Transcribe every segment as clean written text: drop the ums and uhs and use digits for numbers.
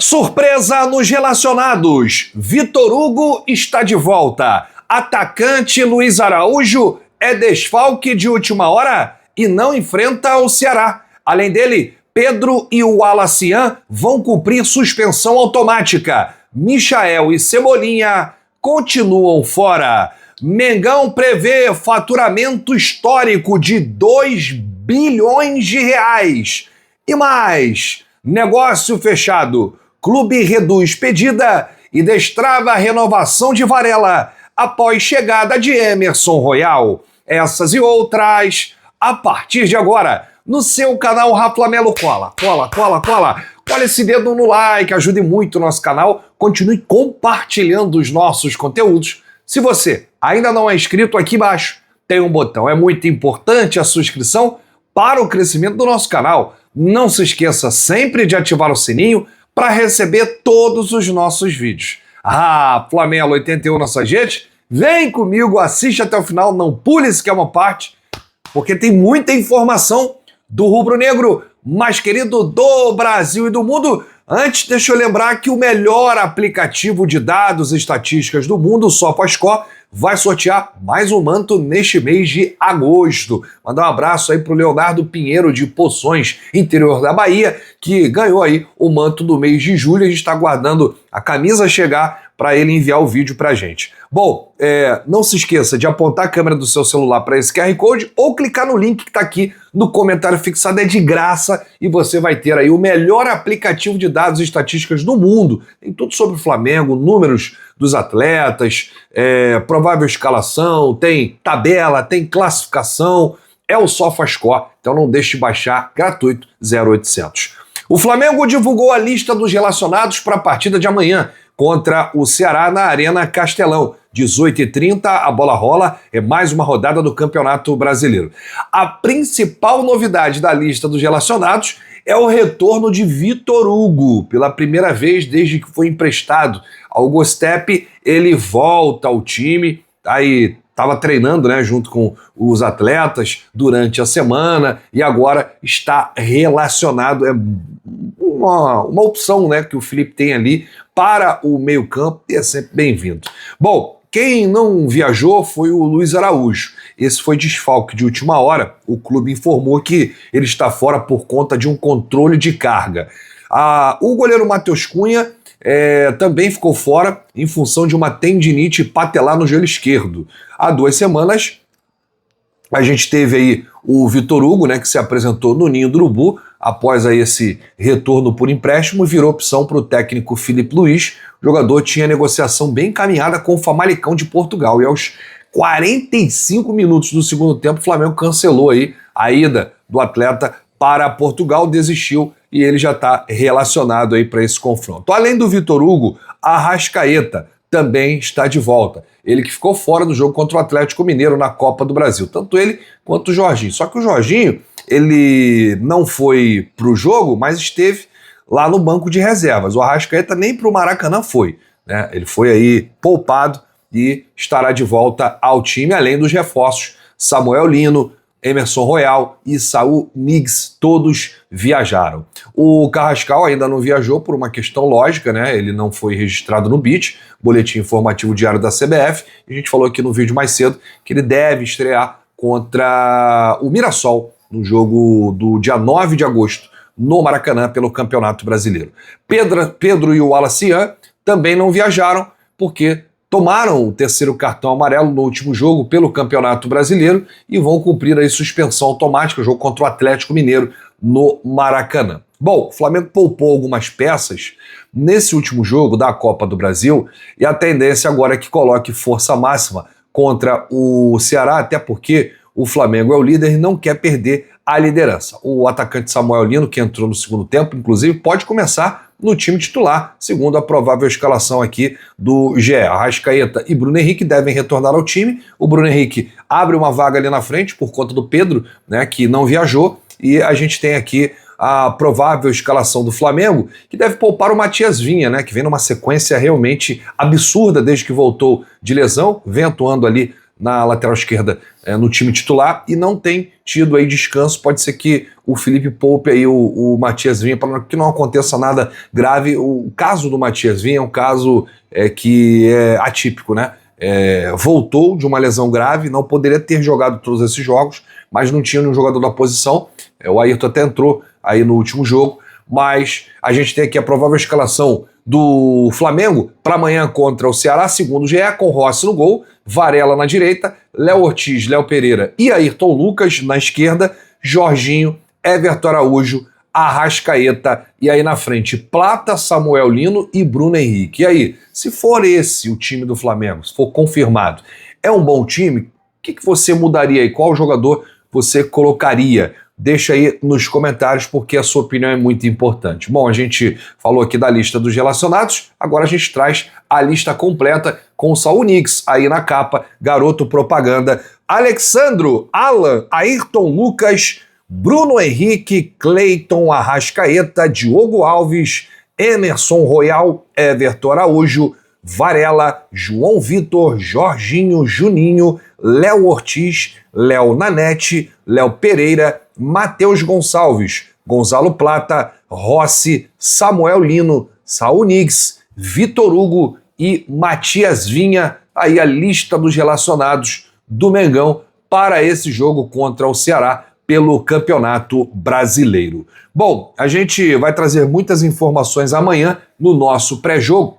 Surpresa nos relacionados. Vitor Hugo está de volta. Atacante Luiz Araújo é desfalque de última hora e não enfrenta o Ceará. Além dele, Pedro e o Alacian vão cumprir suspensão automática. Michael e Cebolinha continuam fora. Mengão prevê faturamento histórico de 2 bilhões de reais. E mais, negócio fechado. Clube reduz pedida e destrava a renovação de Varela após chegada de Emerson Royal. Essas e outras, a partir de agora, no seu canal Raflamelo. Cola esse dedo no like, ajude muito o nosso canal. Continue compartilhando os nossos conteúdos. Se você ainda não é inscrito, aqui embaixo tem um botão. É muito importante a sua inscrição para o crescimento do nosso canal. Não se esqueça sempre de ativar o sininho para receber todos os nossos vídeos. Flamelo 81 na sua gente, vem comigo, assiste até o final, não pule sequer uma parte, porque tem muita informação do rubro-negro mais querido do Brasil e do mundo. Antes, deixa eu lembrar que o melhor aplicativo de dados e estatísticas do mundo, o SofaScore, vai sortear mais um manto neste mês de agosto. Mandar um abraço aí pro Leonardo Pinheiro de Poções, interior da Bahia, que ganhou aí o manto do mês de julho. A gente está aguardando a camisa chegar para ele enviar o vídeo pra gente. Bom, não se esqueça de apontar a câmera do seu celular para esse QR Code ou clicar no link que está aqui no comentário fixado, é de graça e você vai ter aí o melhor aplicativo de dados e estatísticas do mundo. Tem tudo sobre o Flamengo, números dos atletas, provável escalação, tem tabela, tem classificação, é o SofaScore, então não deixe de baixar, gratuito, 0800. O Flamengo divulgou a lista dos relacionados para a partida de amanhã contra o Ceará na Arena Castelão. 18h30, a bola rola, é mais uma rodada do Campeonato Brasileiro. A principal novidade da lista dos relacionados é o retorno de Vitor Hugo. Pela primeira vez desde que foi emprestado ao Gostep, ele volta ao time, aí estava treinando, né, junto com os atletas durante a semana e agora está relacionado. É uma opção, né, que o Felipe tem ali para o meio-campo e é sempre bem-vindo. Bom, quem não viajou foi o Luiz Araújo. Esse foi desfalque de última hora. O clube informou que ele está fora por conta de um controle de carga. O goleiro Matheus Cunha também ficou fora em função de uma tendinite patelar no joelho esquerdo. Há 2 semanas a gente teve aí o Vitor Hugo, né, que se apresentou no Ninho do Urubu após aí esse retorno por empréstimo, virou opção para o técnico Filipe Luís. O jogador tinha negociação bem encaminhada com o Famalicão de Portugal e aos 45 minutos do segundo tempo o Flamengo cancelou aí a ida do atleta para Portugal, desistiu e ele já está relacionado aí para esse confronto. Além do Vitor Hugo, Arrascaeta também está de volta. Ele que ficou fora do jogo contra o Atlético Mineiro na Copa do Brasil. Tanto ele quanto o Jorginho. Só que o Jorginho, ele não foi para o jogo, mas esteve lá no banco de reservas. O Arrascaeta nem para o Maracanã foi, né? Ele foi aí poupado e estará de volta ao time, além dos reforços Samuel Lino, Emerson Royal e Saul Niguez, todos viajaram. O Carrascal ainda não viajou por uma questão lógica, né? Ele não foi registrado no BID, Boletim Informativo Diário da CBF. A gente falou aqui no vídeo mais cedo que ele deve estrear contra o Mirassol no jogo do dia 9 de agosto no Maracanã pelo Campeonato Brasileiro. Pedro e o Alacian também não viajaram porque tomaram o 3º cartão amarelo no último jogo pelo Campeonato Brasileiro e vão cumprir aí suspensão automática, o jogo contra o Atlético Mineiro no Maracanã. Bom, o Flamengo poupou algumas peças nesse último jogo da Copa do Brasil e a tendência agora é que coloque força máxima contra o Ceará, até porque o Flamengo é o líder e não quer perder a liderança. O atacante Samuel Lino, que entrou no segundo tempo, inclusive, pode começar no time titular, segundo a provável escalação aqui do GE. Arrascaeta e Bruno Henrique devem retornar ao time. O Bruno Henrique abre uma vaga ali na frente por conta do Pedro, né, que não viajou, e a gente tem aqui a provável escalação do Flamengo, que deve poupar o Matias Vinha, né, que vem numa sequência realmente absurda desde que voltou de lesão, vem atuando ali na lateral esquerda no time titular e não tem tido aí descanso. Pode ser que o Felipe poupe aí o Matias Vinha para que não aconteça nada grave. O caso do Matias Vinha é um caso que é atípico, né? Voltou de uma lesão grave, não poderia ter jogado todos esses jogos, mas não tinha nenhum jogador da posição. O Ayrton até entrou aí no último jogo, mas a gente tem aqui a provável escalação do Flamengo para amanhã contra o Ceará, segundo o GE, com Rossi no gol, Varela na direita, Léo Ortiz, Léo Pereira e Ayrton Lucas na esquerda, Jorginho, Everton Araújo, Arrascaeta e aí na frente Plata, Samuel Lino e Bruno Henrique. E aí, se for esse o time do Flamengo, se for confirmado, é um bom time? O que você mudaria aí? Qual jogador você colocaria? Deixa aí nos comentários porque a sua opinião é muito importante. Bom, a gente falou aqui da lista dos relacionados, agora a gente traz a lista completa com o Saul Nix aí na capa, garoto propaganda, Alexandro, Alan, Ayrton Lucas, Bruno Henrique, Cleiton, Arrascaeta, Diogo Alves, Emerson Royal, Everton Araújo, Varela, João Vitor, Jorginho, Juninho, Léo Ortiz, Léo Nanete, Léo Pereira, Matheus Gonçalves, Gonzalo Plata, Rossi, Samuel Lino, Saul Nix, Vitor Hugo e Matias Vinha. Aí a lista dos relacionados do Mengão para esse jogo contra o Ceará pelo Campeonato Brasileiro. Bom, a gente vai trazer muitas informações amanhã no nosso pré-jogo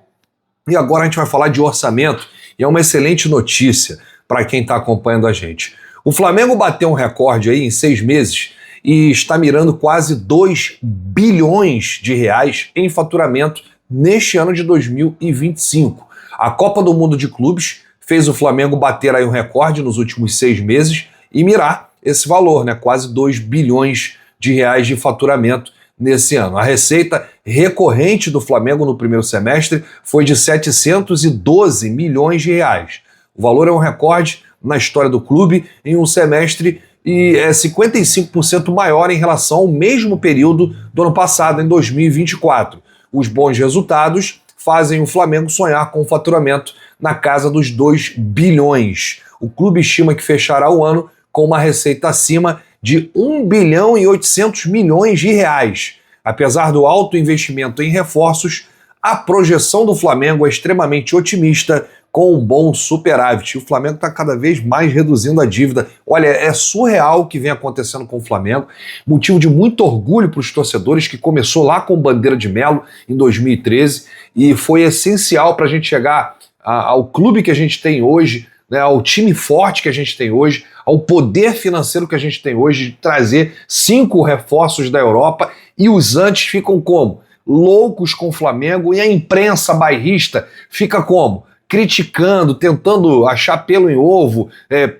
e agora a gente vai falar de orçamento e é uma excelente notícia para quem está acompanhando a gente. O Flamengo bateu um recorde aí em 6 meses e está mirando quase 2 bilhões de reais em faturamento neste ano de 2025. A Copa do Mundo de Clubes fez o Flamengo bater aí um recorde nos últimos 6 meses e mirar esse valor, né? Quase 2 bilhões de reais de faturamento nesse ano. A receita recorrente do Flamengo no primeiro semestre foi de 712 milhões de reais. O valor é um recorde na história do clube em um semestre e é 55% maior em relação ao mesmo período do ano passado, em 2024. Os bons resultados fazem o Flamengo sonhar com um faturamento na casa dos 2 bilhões. O clube estima que fechará o ano com uma receita acima de 1 bilhão e 800 milhões de reais. Apesar do alto investimento em reforços, a projeção do Flamengo é extremamente otimista, com um bom superávit. O Flamengo está cada vez mais reduzindo a dívida. Olha, é surreal o que vem acontecendo com o Flamengo. Motivo de muito orgulho para os torcedores, que começou lá com Bandeira de Melo em 2013 e foi essencial para a gente chegar ao clube que a gente tem hoje, né, ao time forte que a gente tem hoje, ao poder financeiro que a gente tem hoje de trazer 5 reforços da Europa, e os antes ficam como? Loucos com o Flamengo, e a imprensa bairrista fica como? Criticando, tentando achar pelo em ovo,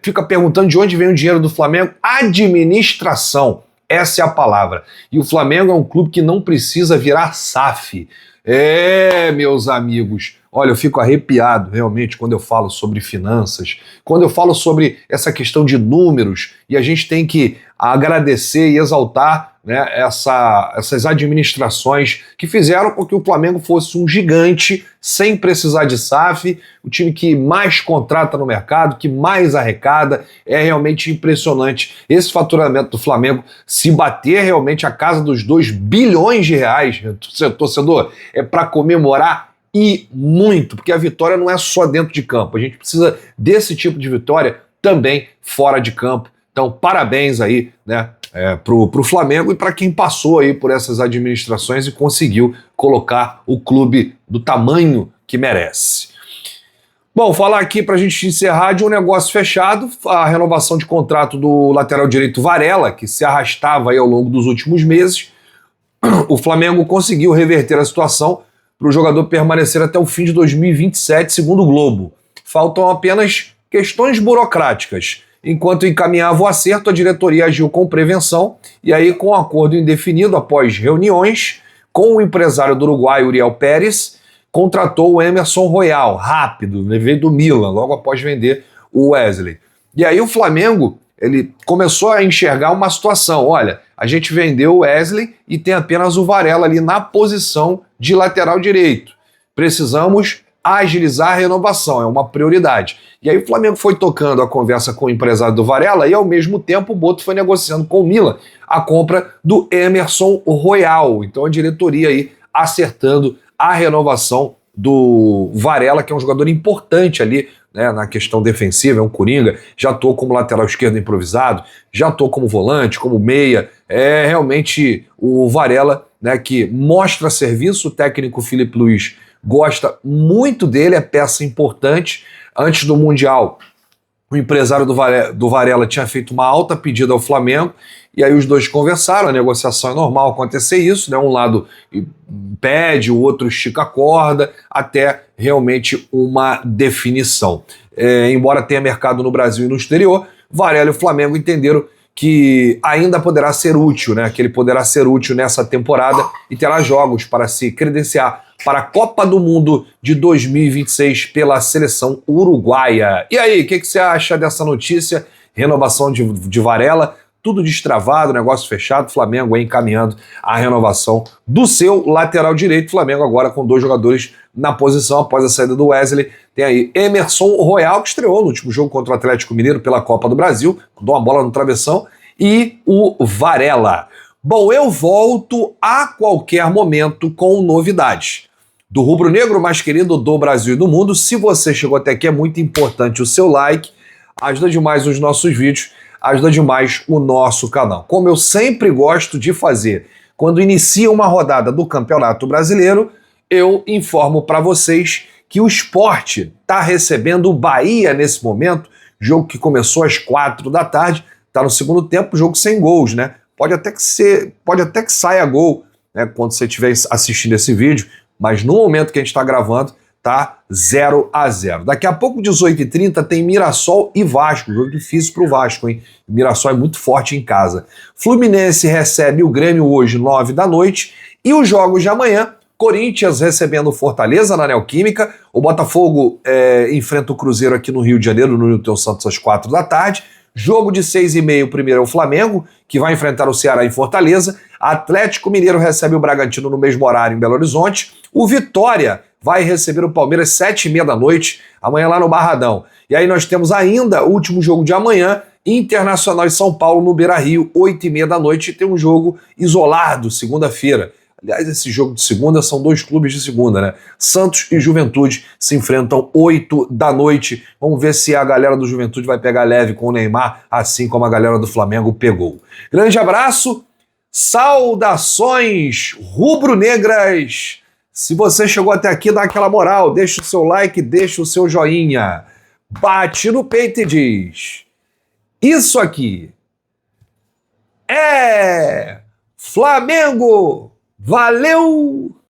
fica perguntando de onde vem o dinheiro do Flamengo. Administração, essa é a palavra. E o Flamengo é um clube que não precisa virar SAF. Meus amigos, olha, eu fico arrepiado realmente quando eu falo sobre finanças, quando eu falo sobre essa questão de números, e a gente tem que agradecer e exaltar, né, essas administrações que fizeram com que o Flamengo fosse um gigante sem precisar de SAF, o time que mais contrata no mercado, que mais arrecada. É realmente impressionante esse faturamento do Flamengo. Se bater realmente a casa dos 2 bilhões de reais, torcedor, é para comemorar e muito, porque a vitória não é só dentro de campo, a gente precisa desse tipo de vitória também fora de campo. Então, parabéns aí, né, pro Flamengo e para quem passou aí por essas administrações e conseguiu colocar o clube do tamanho que merece. Bom, falar aqui para a gente encerrar de um negócio fechado, a renovação de contrato do lateral direito Varela, que se arrastava aí ao longo dos últimos meses. O Flamengo conseguiu reverter a situação para o jogador permanecer até o fim de 2027, segundo o Globo. Faltam apenas questões burocráticas. Enquanto encaminhava o acerto, a diretoria agiu com prevenção e aí, com um acordo indefinido após reuniões com o empresário do Uruguai, Uriel Pérez, contratou o Emerson Royal, rápido, veio do Milan, logo após vender o Wesley. E aí o Flamengo, ele começou a enxergar uma situação, olha, a gente vendeu o Wesley e tem apenas o Varela ali na posição de lateral direito. Precisamos agilizar a renovação, é uma prioridade. E aí o Flamengo foi tocando a conversa com o empresário do Varela e ao mesmo tempo o Boto foi negociando com o Milan a compra do Emerson Royal. Então a diretoria aí acertando a renovação do Varela, que é um jogador importante ali, né, na questão defensiva, é um coringa, já atuou como lateral esquerdo improvisado, já atuou como volante, como meia, é realmente o Varela, né, que mostra serviço. O técnico Filipe Luiz gosta muito dele, é peça importante. Antes do Mundial, o empresário do Varela tinha feito uma alta pedida ao Flamengo, e aí os dois conversaram, a negociação é normal acontecer isso, né? Um lado pede, o outro estica a corda, até realmente uma definição. Embora tenha mercado no Brasil e no exterior, Varela e o Flamengo entenderam que ainda poderá ser útil, né? Que ele poderá ser útil nessa temporada e terá jogos para se credenciar para a Copa do Mundo de 2026 pela seleção uruguaia. E aí, o que você acha dessa notícia? Renovação de Varela, tudo destravado, negócio fechado, Flamengo aí encaminhando a renovação do seu lateral direito. Flamengo agora com 2 jogadores na posição após a saída do Wesley. Tem aí Emerson Royal, que estreou no último jogo contra o Atlético Mineiro pela Copa do Brasil, deu uma bola no travessão, e o Varela. Bom, eu volto a qualquer momento com novidades do rubro-negro mais querido do Brasil e do mundo. Se você chegou até aqui, é muito importante o seu like, ajuda demais os nossos vídeos, ajuda demais o nosso canal. Como eu sempre gosto de fazer, quando inicia uma rodada do Campeonato Brasileiro, eu informo para vocês que o Sport está recebendo o Bahia nesse momento, jogo que começou às 4 da tarde, está no segundo tempo, jogo sem gols, né? Pode até que saia gol, né, quando você estiver assistindo esse vídeo, mas no momento que a gente está gravando, tá 0-0. Daqui a pouco, 18h30, tem Mirassol e Vasco, jogo difícil para o Vasco, hein? Mirassol é muito forte em casa. Fluminense recebe o Grêmio hoje, 9 da noite, e os jogos de amanhã, Corinthians recebendo Fortaleza na Neoquímica, o Botafogo enfrenta o Cruzeiro aqui no Rio de Janeiro, no Newton Santos, às 4 da tarde, jogo de 6h30, o primeiro é o Flamengo, que vai enfrentar o Ceará em Fortaleza, Atlético Mineiro recebe o Bragantino no mesmo horário em Belo Horizonte, o Vitória vai receber o Palmeiras 7h30 da noite, amanhã lá no Barradão. E aí nós temos ainda o último jogo de amanhã, Internacional e São Paulo no Beira-Rio, 8h30 da noite, e tem um jogo isolado, segunda-feira. Aliás, esse jogo de segunda são 2 clubes de segunda, né? Santos e Juventude se enfrentam 8 da noite. Vamos ver se a galera do Juventude vai pegar leve com o Neymar, assim como a galera do Flamengo pegou. Grande abraço, saudações rubro-negras. Se você chegou até aqui, dá aquela moral, deixa o seu like, deixa o seu joinha. Bate no peito e diz: isso aqui é Flamengo! Valeu!